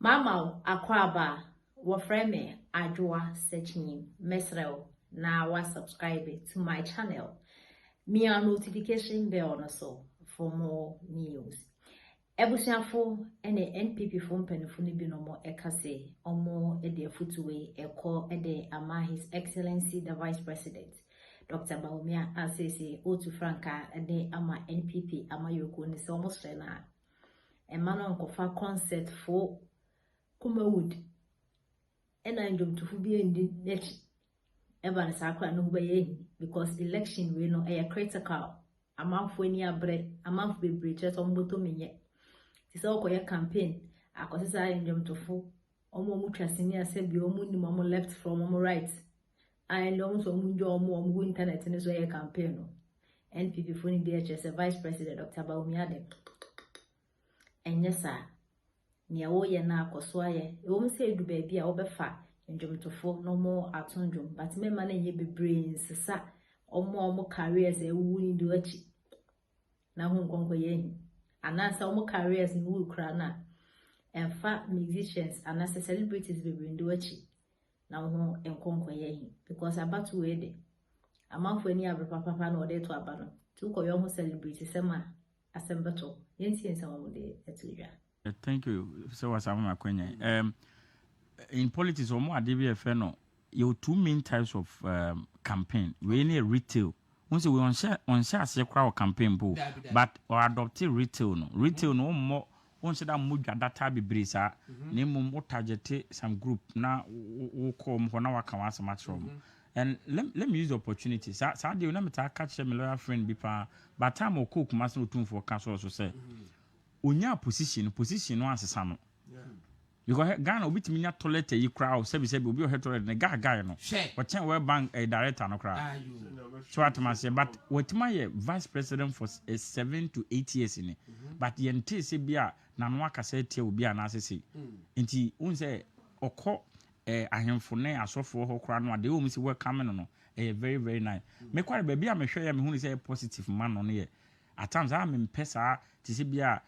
Mama akwaba wafreme ajwa searching mesrel na wa subscribe to my channel. Me a notification bell no so for more news. Ebusiafo ene NPP fo mpanifo ne bi no mo ekase omo ede footway eko ede ama His Excellency the Vice President Dr. Bawumia asese otu franka ede ama NPP ama yoko ni se omo strena emano nkofa concert fo Kumawood and I don't to be in the next ever sacra no way because election we know a critical a month when you bread a month be breaches on bottom in yet. It's all for your campaign. I consider in them to full almost much said be almost left from almost right. I know some more internet in this way campaign. NPP phone DHS Vice President Dr. Bawumia and yes sir. Nia wo ye na akoso aye e wo se edu baabi a wo befa ndwomtofo no mo atondwom but me ma na nye bebre nsesa omo careers e wu ni do achi na hu nkonko ye anasa omo careers ni wu kra na emfa musicians anasa celebrities bebre ndo achi na hu nkonko ye because abatu we de amanfo ani abrapapa na ode to abano tu ko yo hu celebrity sema asembeto yensi ensama mo de etudwa. Thank you. So what's my question? In politics, or more ADBF, you have two main types of campaign. We need retail. Once we on share crowd campaign, but or adopted retail. No retail no more. Once that muja data be brisa, name more target some group now. We come for now. Can answer much from. And let me use the opportunity. So you know me catch my lawyer friend bipa, but time or cook must not tune for council also say. Unya position no asesa no because Ghana obi timi nya toilet yi crowd sebi obi o toilet na guy no what chen we bank a director no crowd so atmase but what my vice president for 7 to 8 years in but yente se bia na no akasa tie obi ana asese nti un say okọ ahemfo ne asofo ho crowd no ade o mi se welcome no very very nice me kware ba bia me hwe ya me hu ni say positive man no ye at times I am pesa to see bia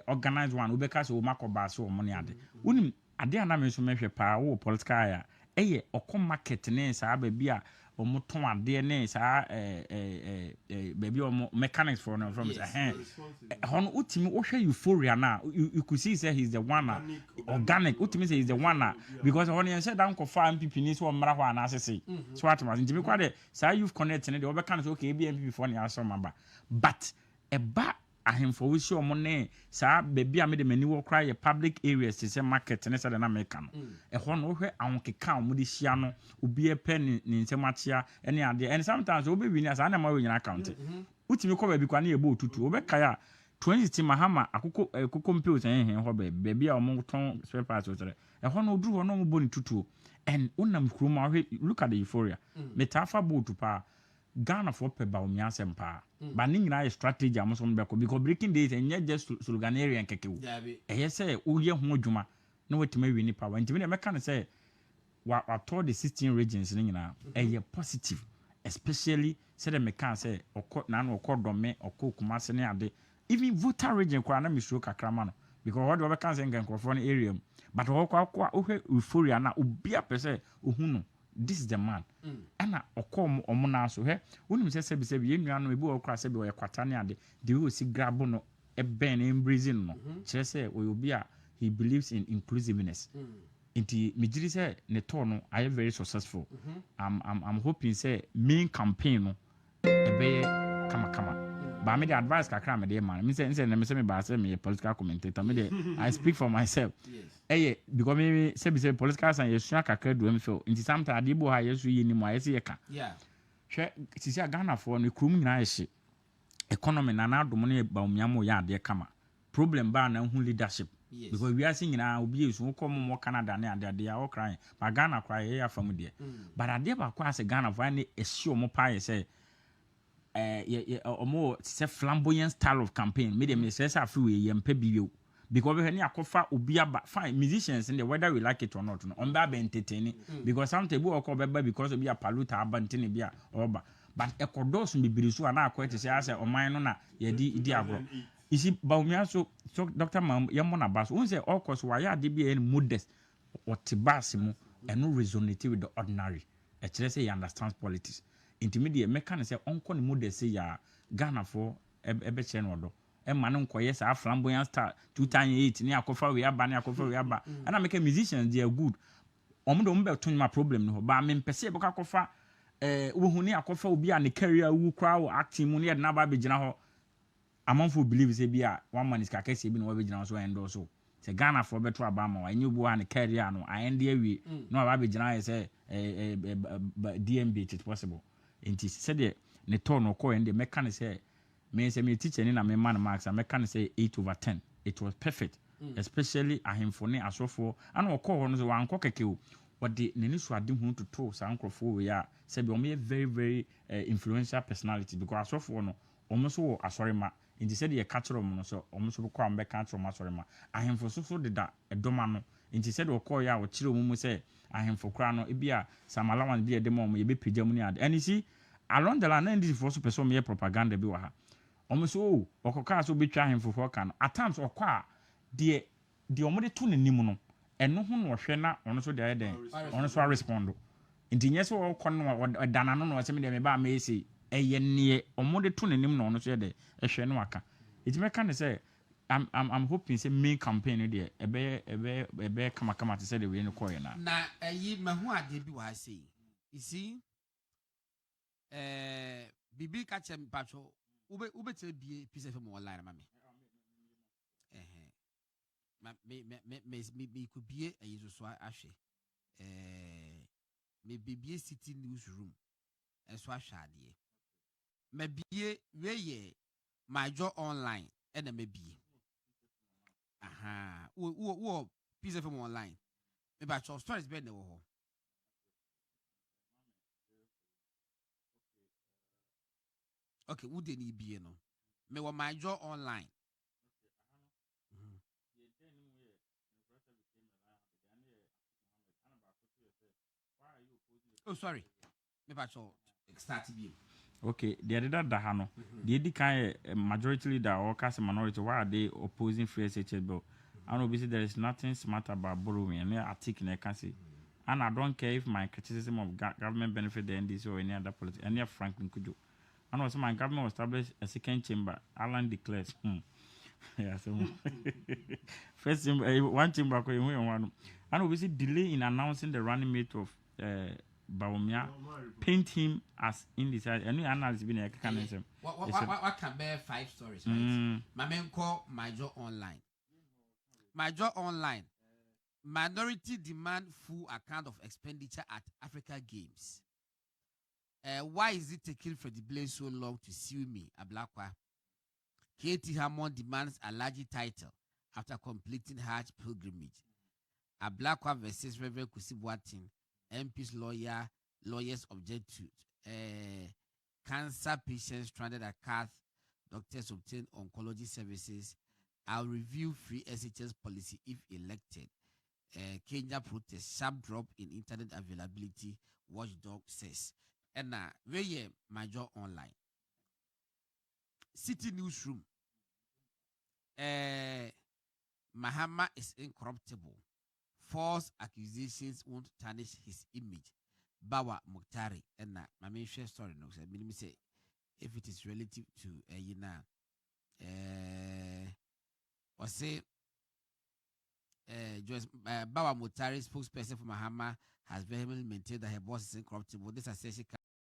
organize one ubeka so makoba so money ade unim ade ana me so mehwe pa wo political aya eye okọ market ne sa ba bia omo ton ade ne sa baby omo mechanics for no from hon utimi wo hwe euphoria na you could see say he's the one organic utimi say he's the one because when you say down ko fa MPP ni so mra ho ana asese so atmas ntimi kwa de sa youth connect ne de obeka so okay MPP for ne aso maba but eba ahemfo we show money sa baby a me de mani wo cry public areas to say market ne say na make no ho no hwe ahonkeka mo de hia no obi e pen ni nsematia ene ade and sometimes obi win as na ma we nyina account utimi ko ba bi kwa na ye bo tutu obeka ya 20 mahama akoko mpio sen ho baby a mo ton spare parts otere ho no duru ho no mo bo ni tutu and unam kroma hwe look at the euphoria metafa bo tupa Ghana for pe Bawumia sempa but ni nyina strategy am so mbeko because breaking days and just sloganarian kekewu say uye ho adwuma na wetima wi ni power ntimi na meka no say wa the 16 regions ni nyina positive especially say the meka say na okodome okokuma ne ade even voter region kwa na misro kakrama no because what we can say nkrofo no area but okwa ohwe euphoria na obia pese ohunu this is the man ana okom omuna so he wonim se sebi yenua no ebi okra sebi o kwatane ade de we si grab no e ben embracing no kire se oyobi a he believes in inclusiveness inti mejiri se ne to no I very successful I'm hoping say main campaign no e be kama ba me the advice kakra me de man me say me ba say me political commentator me de I speak for myself yes. Because me say political science yesua kakra do me feel inti sometimes adibo ha yesu yi ni mo ayese ye ka hwe sisi Ghana for no krum nyina ye economy na na adom ne Bawumia mo ya ade kama problem ba na hu leadership because we are seeing na obi yesu ko mo Canada ne ade ya o cry but Ghana cry ye ya fam de but ade ba kwa say Ghana for ne ehie mo pa ye say more flamboyant style of campaign. Me them say free yempe biyo because we any akofa obi aba fine musicians in the whether we like it or not. On ba be entertaining because sometimes we okọ beba because obi a paluta abantini bia oba but ekodos be birisu ana akwete say ase oman no na ye di agro you see Baumia so Dr. Mam Yamona Bas won't say all cause why DBA modest or Tibasimo and no resonate with the ordinary. Actually say he understands politics. Intermediate mechanic say uncle modest say ya Ghana for ebe chenodo. Man unko yes a flamboyant star 2008 near Kofa we aba near Kofa we aba. And I make a musicians they are good. Omo mbe to my problem no ba me pese boka Kofa wo huni akofa obi a ne career wu kra wo acting mu ne na ba be gina ho. Amanfo believe say bia one man is kakese bi na we gina so endo so say Ghana for beto abama wa enyu bo an career no I end awie no aba be gina say DMB it possible enti say de ne turn no ko end make can say me say me teacher ni na me man marks I make can say 8/10 it was perfect especially ahemfo ne asofo ana okọ ho no so wan kọ keke o wode ne ni so ade hu to sa nkrofo we ya say be o me very very influential personality because asofo no omo so asorema nti sɛ de catcher no so ɔmo so kɔ am be catcher ma sorry ma ahemfo so de da edoma no nti sɛ de ɔkɔ ya ɔ kyerɛ mu sɛ ahemfo kra no ebia samalawan bi edema ɔmo ye be pagya mu ni ade and you see along the line na ndi for so person me propaganda bi wa ha ɔmo so ɔkɔka so betwa ahemfo fo ka no at times ɔkɔ a de ɔmo de to ne nim no ɛno ho no ɔhwɛ na ɔno so de ayɛ den ɔno so respond nti nyɛ so ɔkɔ no ɔdana no no ɔsɛ me de me ba ma esi eye ne omo de to nanim no no so de ehwe no aka it make can say I'm hoping say main campaign de ebe kama to say the way no call na ayi mahu ade bi wa say you see bibi ka chem patcho ube tell bi piece of online ma me could be a yesu so ahwe me bibie city newsroom eso ahwe ade mabie weye my job online and mabie aha wo piece from online me ba cho stories be na wo okay wo de ni bie no me wo my job online oh sorry me ba cho start bie okay the other da ha no the di kan majority leader or cast minority why are they opposing free SHL bill and obviously there is nothing smart about borrowing and I take in a can say and I don't care if my criticism of government benefit the NDC or any other politics any Franklin could do and also my government will establish a second chamber Alan declares yeah so first one chamber and obviously delay in announcing the running mate of Baumia paint him as indecisive. Any analysis been a mechanism. What can bear 5 stories, right? My men call my job online. My job online. Minority demand full account of expenditure at Africa Games. Why is it taking for the blame so long to sue me, Ablakwa? Katie Hammond demands a large title after completing Hajj pilgrimage. Ablakwa versus Reverend Kusibuatin. MP's lawyers object to cancer patients stranded at Cath. Doctors obtain oncology services. I'll review free SHS policy if elected. Kenya protest sharp drop in internet availability. Watchdog says. And now, where my job online. City newsroom. Mahama is incorruptible. False accusations won't tarnish his image. Bawa Muktari and my main share story no say if it is relative to or say Bawa Muktari spokesperson for Mahama has vehemently maintained that her boss is incorruptible. This assertion